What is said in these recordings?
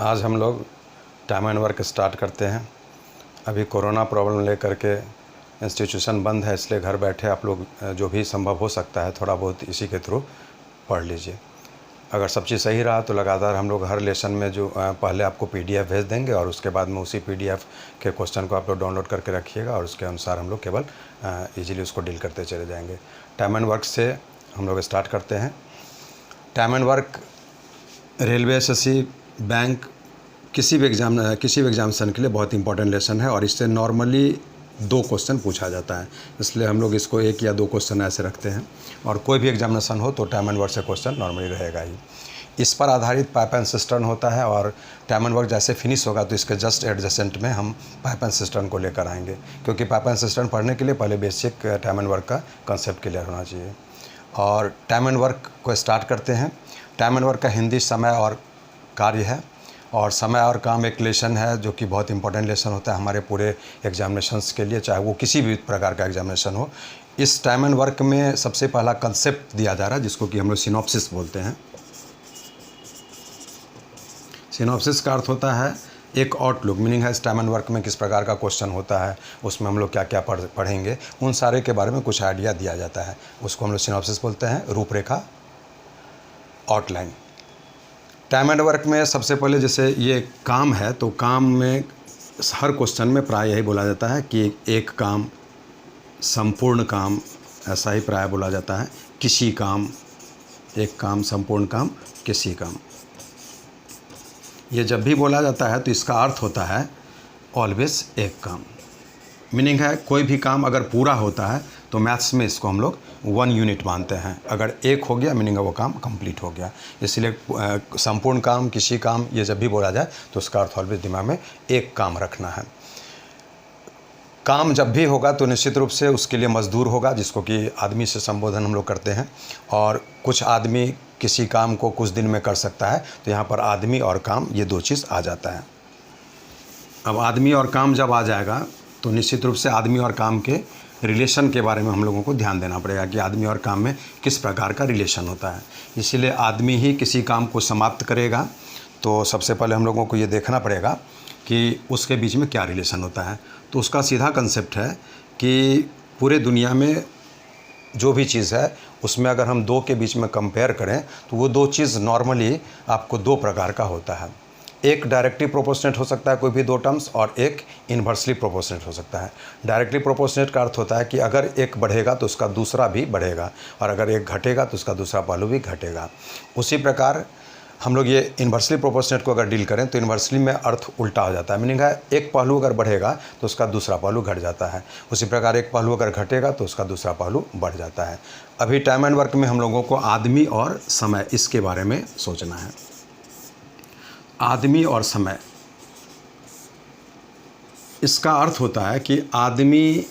आज हम लोग टाइम एंड वर्क स्टार्ट करते हैं। अभी कोरोना प्रॉब्लम लेकर के इंस्टीट्यूशन बंद है, इसलिए घर बैठे आप लोग जो भी संभव हो सकता है थोड़ा बहुत इसी के थ्रू पढ़ लीजिए। अगर सब चीज़ सही रहा तो लगातार हम लोग हर लेसन में जो पहले आपको पीडीएफ भेज देंगे और उसके बाद में उसी पीडीएफ के क्वेश्चन को आप लोग डाउनलोड करके रखिएगा और उसके अनुसार हम लोग केवल इजीली उसको डील करते चले जाएंगे। टाइम एंड वर्क से हम लोग स्टार्ट करते हैं। Time and work railway, SSC, bank, किसी भी एग्जामिनेशन के लिए बहुत इंपॉर्टेंट लेसन है और इससे नॉर्मली 2 क्वेश्चन पूछा जाता है, इसलिए हम लोग इसको 1 या 2 क्वेश्चन ऐसे रखते हैं। और कोई भी एग्जामिनेशन हो तो टाइम एंड वर्क से क्वेश्चन नॉर्मली रहेगा ही। इस पर आधारित पाइप एंड सिस्टर्न होता है और टाइम एंड वर्क जैसे फिनिश होगा तो इसके जस्ट एडजेसेंट में हम पाइप एंड सिस्टर्न को लेकर आएंगे, क्योंकि पाइप एंड सिस्टर्न पढ़ने के लिए पहले बेसिक टाइम एंड वर्क का कंसेप्ट क्लियर होना चाहिए। और टाइम एंड वर्क को स्टार्ट करते हैं। टाइम एंड वर्क का हिंदी समय और कार्य है, और समय और काम एक लेसन है जो कि बहुत इंपॉर्टेंट लेसन होता है हमारे पूरे एग्जामिनेशंस के लिए, चाहे वो किसी भी प्रकार का एग्जामिनेशन हो। इस टाइम एंड वर्क में सबसे पहला कंसेप्ट दिया जा रहा है जिसको कि हम लोग सिनॉप्सिस बोलते हैं। सिनॉप्सिस का अर्थ होता है एक आउटलुक, मीनिंग है इस टाइम एंड वर्क में किस प्रकार का क्वेश्चन होता है, उसमें हम लोग क्या क्या पढ़ेंगे, उन सारे के बारे में कुछ आइडिया दिया जाता है, उसको हम लोग सिनॉप्सिस बोलते हैं, रूपरेखा, आउटलाइन। टाइम एंड वर्क में सबसे पहले जैसे ये काम है तो काम में हर क्वेश्चन में प्राय यही बोला जाता है कि एक काम, संपूर्ण काम, ऐसा ही प्राय बोला जाता है। किसी काम, एक काम, संपूर्ण काम, किसी काम। ये जब भी बोला जाता है तो इसका अर्थ होता है ऑलवेज एक काम। मीनिंग है कोई भी काम अगर पूरा होता है तो मैथ्स में इसको हम लोग 1 यूनिट मानते हैं। अगर एक हो गया मीनिंग है वो काम कंप्लीट हो गया। इसलिए संपूर्ण काम, किसी काम, ये जब भी बोला जाए तो उसका अर्थ ऑलवेज दिमाग में एक काम रखना है। काम जब भी होगा तो निश्चित रूप से उसके लिए मजदूर होगा, जिसको कि आदमी से संबोधन हम लोग करते हैं, और कुछ आदमी किसी काम को कुछ दिन में कर सकता है, तो यहाँ पर आदमी और काम ये 2 चीज़ आ जाता है। अब आदमी और काम जब आ जाएगा तो निश्चित रूप से आदमी और काम के रिलेशन के बारे में हम लोगों को ध्यान देना पड़ेगा कि आदमी और काम में किस प्रकार का रिलेशन होता है। इसीलिए आदमी ही किसी काम को समाप्त करेगा, तो सबसे पहले हम लोगों को ये देखना पड़ेगा कि उसके बीच में क्या रिलेशन होता है। तो उसका सीधा कंसेप्ट है कि पूरे दुनिया में जो भी चीज़ है उसमें अगर हम 2 के बीच में कंपेयर करें तो वो 2 चीज़ नॉर्मली आपको 2 प्रकार का होता है। एक डायरेक्टली प्रोपोर्शनेट हो सकता है कोई भी 2 टर्म्स, और एक इन्वर्सली प्रोपोर्शनेट हो सकता है। डायरेक्टली प्रोपोर्शनेट का अर्थ होता है कि अगर एक बढ़ेगा तो उसका दूसरा भी बढ़ेगा, और अगर एक घटेगा तो उसका दूसरा पहलू भी घटेगा। उसी प्रकार हम लोग ये इन्वर्सली प्रोपोर्शनेट को अगर डील करें तो इन्वर्सली में अर्थ उल्टा हो जाता है। मीनिंग है एक पहलू अगर बढ़ेगा तो उसका दूसरा पहलू घट जाता है। उसी प्रकार एक पहलू अगर घटेगा तो उसका दूसरा पहलू बढ़ जाता है। अभी टाइम एंड वर्क में हम लोगों को आदमी और समय, इसके बारे में सोचना है। आदमी और समय, इसका अर्थ होता है कि आदमी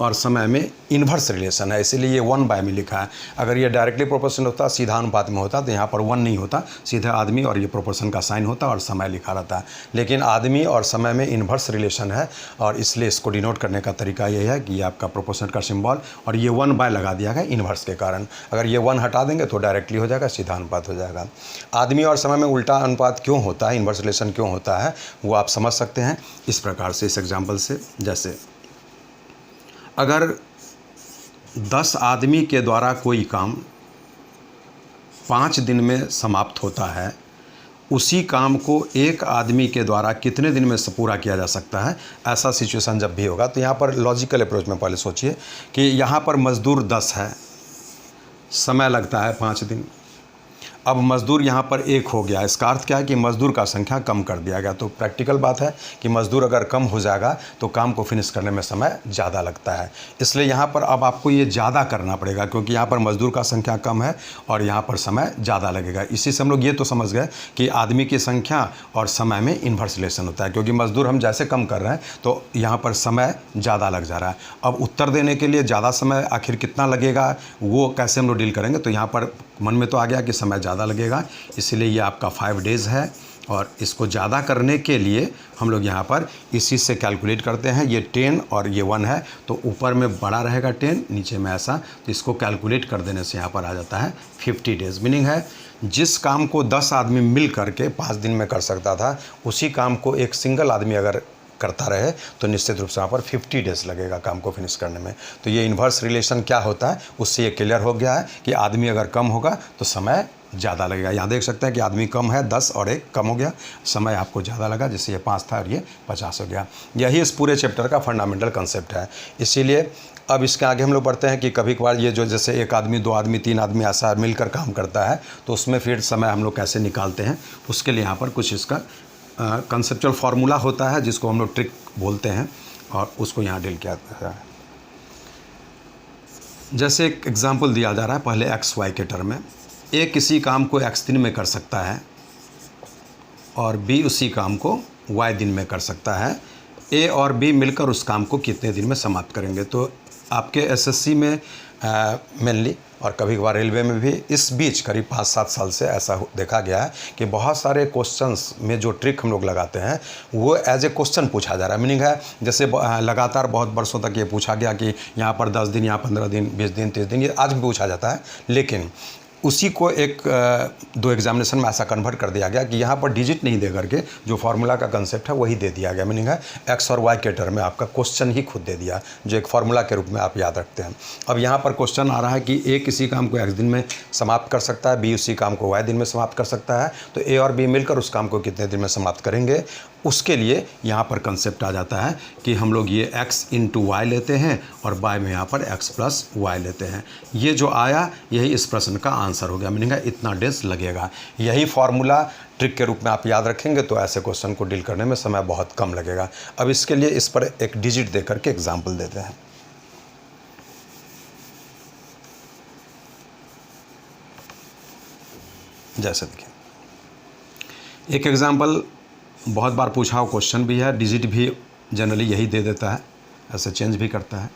और समय में इन्वर्स रिलेशन है, इसीलिए ये 1 बाय में लिखा है। अगर ये डायरेक्टली प्रोपोर्शन होता, सीधा अनुपात में होता, तो यहाँ पर 1 नहीं होता, सीधा आदमी और ये प्रोपोर्शन का साइन होता और समय लिखा रहता है। लेकिन आदमी और समय में इन्वर्स रिलेशन है और इसलिए इसको डिनोट करने का तरीका यही है कि ये आपका प्रोपोर्शन का सिंबल, और ये 1 बाय लगा दिया गया इन्वर्स के कारण। अगर ये 1 हटा देंगे तो डायरेक्टली हो जाएगा, सीधा अनुपात हो जाएगा। आदमी और समय में उल्टा अनुपात क्यों होता है, इन्वर्स रिलेशन क्यों होता है, वो आप समझ सकते हैं इस प्रकार से, इस एग्जाम्पल से। जैसे अगर 10 आदमी के द्वारा कोई काम 5 दिन में समाप्त होता है, उसी काम को एक आदमी के द्वारा कितने दिन में पूरा किया जा सकता है, ऐसा सिचुएशन जब भी होगा तो यहाँ पर लॉजिकल अप्रोच में पहले सोचिए कि यहाँ पर मज़दूर 10 है, समय लगता है 5 दिन। अब मज़दूर यहाँ पर 1 हो गया, इसका अर्थ क्या है कि मज़दूर का संख्या कम कर दिया गया। तो प्रैक्टिकल बात है कि मज़दूर अगर कम हो जाएगा तो काम को फिनिश करने में समय ज़्यादा लगता है। इसलिए यहाँ पर अब आपको ये ज़्यादा करना पड़ेगा, क्योंकि यहाँ पर मज़दूर का संख्या कम है और यहाँ पर समय ज़्यादा लगेगा। इसी से हम लोग ये तो समझ गए कि आदमी की संख्या और समय में इन्वर्स रिलेशन होता है, क्योंकि मज़दूर हम जैसे कम कर रहे हैं तो यहाँ पर समय ज़्यादा लग जा रहा है। अब उत्तर देने के लिए ज़्यादा समय आखिर कितना लगेगा, वो कैसे हम लोग डील करेंगे, तो यहाँ पर मन में तो आ गया कि समय ज़्यादा लगेगा, इसलिए ये आपका 5 डेज़ है। और इसको ज़्यादा करने के लिए हम लोग यहाँ पर इसी से कैलकुलेट करते हैं। ये 10 और ये 1 है, तो ऊपर में बड़ा रहेगा 10, नीचे में ऐसा, तो इसको कैलकुलेट कर देने से यहाँ पर आ जाता है 50 डेज़। मीनिंग है जिस काम को 10 आदमी मिल करके 5 दिन में कर सकता था, उसी काम को एक सिंगल आदमी अगर करता रहे तो निश्चित रूप से वहाँ पर 50 डेज लगेगा काम को फिनिश करने में। तो ये इन्वर्स रिलेशन क्या होता है, उससे ये क्लियर हो गया है कि आदमी अगर कम होगा तो समय ज़्यादा लगेगा। यहाँ देख सकते हैं कि आदमी कम है 10 और 1 कम हो गया, समय आपको ज़्यादा लगा, जैसे ये 5 था और ये 50 हो गया। यही इस पूरे चैप्टर का फंडामेंटल कंसेप्ट है। इसीलिए अब इसके आगे हम लोग बढ़ते हैं कि कभी कभार ये जो जैसे 1 आदमी 2 आदमी 3 आदमी ऐसा मिलकर काम करता है, तो उसमें फिर समय हम लोग कैसे निकालते हैं, उसके लिए यहाँ पर कुछ इसका कंसेप्चुअल फार्मूला होता है जिसको हम लोग ट्रिक बोलते हैं, और उसको यहाँ डील किया जाता है। जैसे एक एग्जांपल दिया जा रहा है पहले XY के टर्म में। A किसी काम को X दिन में कर सकता है और B उसी काम को Y दिन में कर सकता है। A और B मिलकर उस काम को कितने दिन में समाप्त करेंगे। तो आपके SSC में मेनली और कभी कभार रेलवे में भी इस बीच करीब 5-7 साल से ऐसा देखा गया है कि बहुत सारे क्वेश्चंस में जो ट्रिक हम लोग लगाते हैं वो एज ए क्वेश्चन पूछा जा रहा है। मीनिंग है जैसे लगातार बहुत वर्षों तक ये पूछा गया कि यहाँ पर 10 दिन, यहाँ 15 दिन, 20 दिन, 30 दिन, ये आज भी पूछा जाता है, लेकिन उसी को एक 2 एग्जामिनेशन में ऐसा कन्वर्ट कर दिया गया कि यहाँ पर डिजिट नहीं दे करके जो फार्मूला का कंसेप्ट है वही दे दिया गया। मीनिंग है X और Y के टर्म में आपका क्वेश्चन ही खुद दे दिया, जो एक फार्मूला के रूप में आप याद रखते हैं। अब यहाँ पर क्वेश्चन आ रहा है कि A किसी काम को X दिन में समाप्त कर सकता है, B उसी काम को Y दिन में समाप्त कर सकता है, तो A और B मिलकर उस काम को कितने दिन में समाप्त करेंगे। उसके लिए यहाँ पर कंसेप्ट आ जाता है कि हम लोग ये x इंटू वाई लेते हैं और y में यहाँ पर x प्लस वाई लेते हैं। ये जो आया यही इस प्रश्न का आंसर हो गया। मीनिंग है इतना डेज लगेगा। यही फार्मूला ट्रिक के रूप में आप याद रखेंगे तो ऐसे क्वेश्चन को डील करने में समय बहुत कम लगेगा। अब इसके लिए इस पर एक डिजिट दे करके एग्जाम्पल देते हैं। जैसे देखिए एक एग्जाम्पल बहुत बार पूछा हुआ क्वेश्चन भी है, डिजिट भी जनरली यही दे देता है, ऐसे चेंज भी करता है।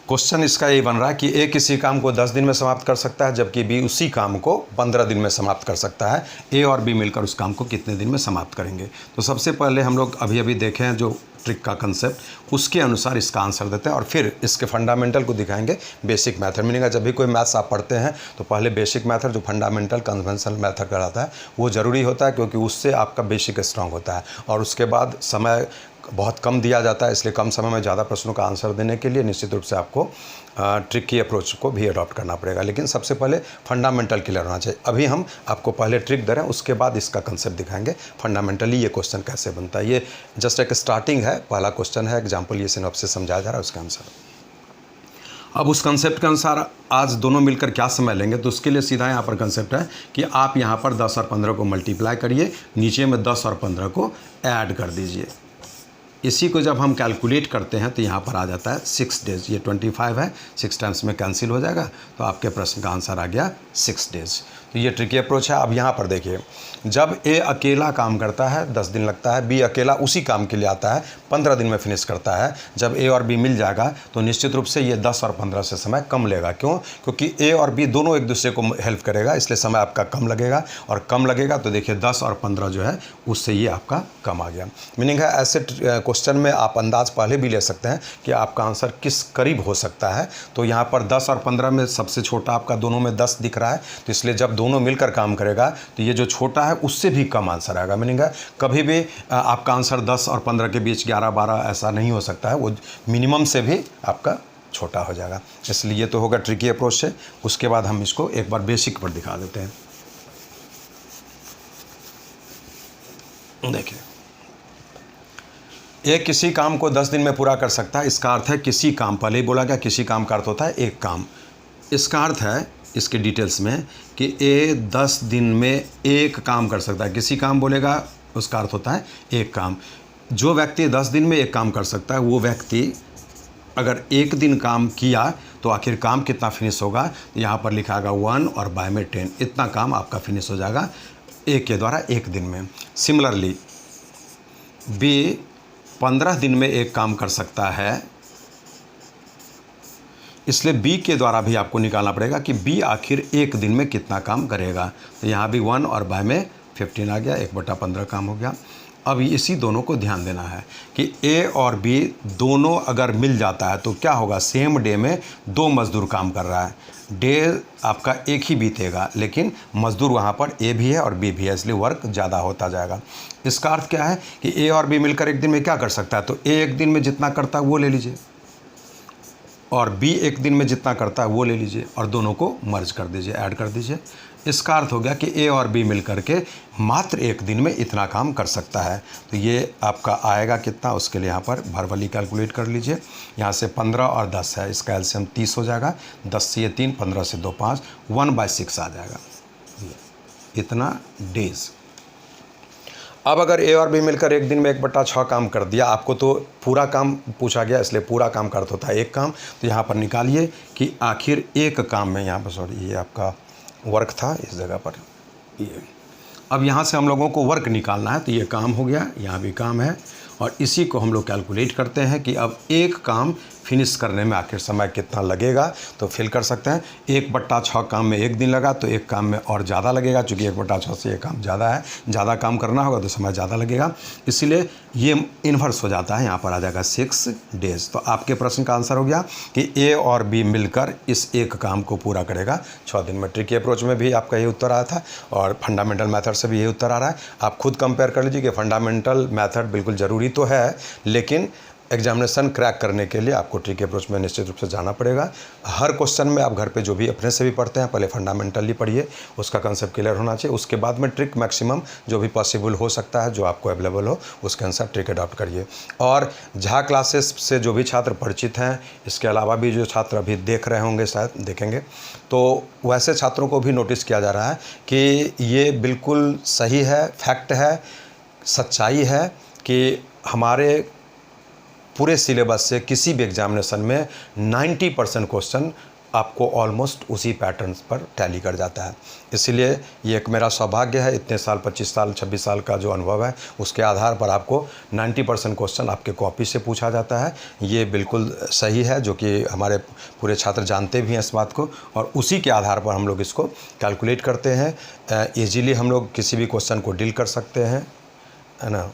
क्वेश्चन इसका यही बन रहा है कि A किसी काम को 10 दिन में समाप्त कर सकता है, जबकि B उसी काम को 15 दिन में समाप्त कर सकता है। A और B मिलकर उस काम को कितने दिन में समाप्त करेंगे। तो सबसे पहले हम लोग अभी देखें हैं जो ट्रिक का कंसेप्ट, उसके अनुसार इसका आंसर देते हैं और फिर इसके फंडामेंटल को दिखाएंगे, बेसिक मैथड। मीनिंग जब भी कोई मैथ्स आप पढ़ते हैं तो पहले बेसिक मैथड जो फंडामेंटल कन्वेंशनल मैथड कराता है वो ज़रूरी होता है, क्योंकि उससे आपका बेसिक स्ट्रांग होता है। और उसके बाद समय बहुत कम दिया जाता है, इसलिए कम समय में ज़्यादा प्रश्नों का आंसर देने के लिए निश्चित रूप से आपको ट्रिक की अप्रोच को भी अडॉप्ट करना पड़ेगा। लेकिन सबसे पहले फंडामेंटल क्लियर होना चाहिए। अभी हम आपको पहले ट्रिक दे रहे हैं, उसके बाद इसका कंसेप्ट दिखाएंगे फंडामेंटली ये क्वेश्चन कैसे बनता है। ये जस्ट एक स्टार्टिंग है, पहला क्वेश्चन है, एग्जाम्पल ये सिनॉप्सिस समझाया जा रहा है उसका आंसर। अब उस कंसेप्ट के अनुसार आज दोनों मिलकर क्या समय लेंगे, तो उसके लिए सीधा यहाँ पर कंसेप्ट है कि आप यहाँ पर 10 और 15 को मल्टीप्लाई करिए, नीचे में 10 और 15 को ऐड कर दीजिए। इसी को जब हम कैलकुलेट करते हैं तो यहाँ पर आ जाता है 6 डेज। ये 25 है, 6 टाइम्स में कैंसिल हो जाएगा, तो आपके प्रश्न का आंसर आ गया 6 डेज। तो ये ट्रिकी अप्रोच है। अब यहाँ पर देखिए, जब A अकेला काम करता है 10 दिन लगता है, B अकेला उसी काम के लिए आता है 15 दिन में फिनिश करता है। जब A और B मिल जाएगा तो निश्चित रूप से ये 10 और 15 से समय कम लेगा। क्यों? क्योंकि A और B दोनों एक दूसरे को हेल्प करेगा, इसलिए समय आपका कम लगेगा। और कम लगेगा तो देखिए 10 और 15 जो है उससे ये आपका कम आ गया। मीनिंग है ऐसे क्वेश्चन में आप अंदाज पहले भी ले सकते हैं कि आपका आंसर किस करीब हो सकता है। तो यहाँ पर 10 और 15 में सबसे छोटा आपका दोनों में 10 दिख रहा है, तो इसलिए जब दोनों मिलकर काम करेगा तो ये जो छोटा है उससे भी कम आंसर आएगा। मीनिंग है कभी भी आपका आंसर 10 और 15 के बीच 11-12 ऐसा नहीं हो सकता है, वो मिनिमम से भी आपका छोटा हो जाएगा। इसलिए ये तो होगा ट्रिकी अप्रोच से। उसके बाद हम इसको एक बार बेसिक पर दिखा देते हैं। देखिए, एक किसी काम को 10 दिन में पूरा कर सकता है। इसका अर्थ है किसी काम, पहले ही बोला गया किसी काम का अर्थ होता है एक काम। इसका अर्थ है इसके डिटेल्स में कि A 10 दिन में एक काम कर सकता है। किसी काम बोलेगा उसका अर्थ होता है एक काम। जो व्यक्ति 10 दिन में एक काम कर सकता है, वो व्यक्ति अगर एक दिन काम किया तो आखिर काम कितना फिनिश होगा, यहाँ पर लिखा होगा 1 और बाय में 10, इतना काम आपका फिनिश हो जाएगा A के द्वारा एक दिन में। सिमिलरली B 15 दिन में एक काम कर सकता है, इसलिए B के द्वारा भी आपको निकालना पड़ेगा कि B आखिर एक दिन में कितना काम करेगा। तो यहाँ भी 1 और बाय में 15 आ गया, 1/15 काम हो गया। अब इसी दोनों को ध्यान देना है कि A और B दोनों अगर मिल जाता है तो क्या होगा, सेम डे में 2 मजदूर काम कर रहा है। डे आपका एक ही बीतेगा, लेकिन मज़दूर वहाँ पर ए भी है और बी भी है, इसलिए वर्क ज़्यादा होता जाएगा। इसका अर्थ क्या है कि ए और बी मिलकर एक दिन में क्या कर सकता है, तो ए एक दिन में जितना करता है वो ले लीजिए और बी एक दिन में जितना करता है वो ले लीजिए और दोनों को मर्ज कर दीजिए, ऐड कर दीजिए। इसका अर्थ हो गया कि ए और बी मिलकर के मात्र एक दिन में इतना काम कर सकता है। तो ये आपका आएगा कितना, उसके लिए यहाँ पर भरवली कैलकुलेट कर लीजिए। यहाँ से 15 और 10 है, इसका एलसीएम 30 हो जाएगा। 10 से ये 3, 15 से 2 5, 1/6 आ जाएगा, इतना डेज। अब अगर ए और बी मिलकर एक दिन में 1/6 काम कर दिया, आपको तो पूरा काम पूछा गया इसलिए पूरा काम का अर्थ होता है एक काम। तो यहाँ पर निकालिए कि आखिर एक काम में, यहाँ पर सॉरी ये आपका वर्क था इस जगह पर, ये अब यहाँ से हम लोगों को वर्क निकालना है। तो ये काम हो गया, यहाँ भी काम है और इसी को हम लोग कैलकुलेट करते हैं कि अब एक काम फिनिश करने में आखिर समय कितना लगेगा। तो फिल कर सकते हैं, 1/6 काम में एक दिन लगा तो एक काम में और ज़्यादा लगेगा, चूँकि 1/6 से ये काम ज़्यादा है, ज़्यादा काम करना होगा तो समय ज़्यादा लगेगा, इसीलिए ये इन्वर्स हो जाता है, यहाँ पर आ जाएगा 6 डेज़। तो आपके प्रश्न का आंसर हो गया कि ए और बी मिलकर इस एक काम को पूरा करेगा 6 दिन में। ट्रिकी अप्रोच में भी आपका ये उत्तर आया था और फंडामेंटल मेथड से भी ये उत्तर आ रहा है। आप खुद कंपेयर कर लीजिए कि फंडामेंटल मेथड बिल्कुल ज़रूरी तो है, लेकिन एग्जामिनेशन क्रैक करने के लिए आपको ट्रिकी अप्रोच में निश्चित रूप से जाना पड़ेगा। हर क्वेश्चन में आप घर पे जो भी अपने से भी पढ़ते हैं, पहले फंडामेंटली पढ़िए, उसका कंसेप्ट क्लियर होना चाहिए, उसके बाद में ट्रिक मैक्सिमम जो भी पॉसिबल हो सकता है, जो आपको अवेलेबल हो उसके अनुसार ट्रिक अडॉप्ट करिए। और झा क्लासेस से जो भी छात्र परिचित हैं, इसके अलावा भी जो छात्र अभी देख रहे होंगे, शायद देखेंगे, तो वैसे छात्रों को भी नोटिस किया जा रहा है कि ये बिल्कुल सही है, फैक्ट है, सच्चाई है कि हमारे पूरे सिलेबस से किसी भी एग्जामिनेशन में 90% क्वेश्चन आपको ऑलमोस्ट उसी पैटर्न्स पर टैली कर जाता है। इसलिए ये एक मेरा सौभाग्य है, इतने साल 25 साल 26 साल का जो अनुभव है उसके आधार पर आपको 90% क्वेश्चन आपके कॉपी से पूछा जाता है। ये बिल्कुल सही है, जो कि हमारे पूरे छात्र जानते भी हैं इस बात को, और उसी के आधार पर हम लोग इसको कैलकुलेट करते हैं। ईजीली हम लोग किसी भी क्वेश्चन को डील कर सकते हैं, है ना।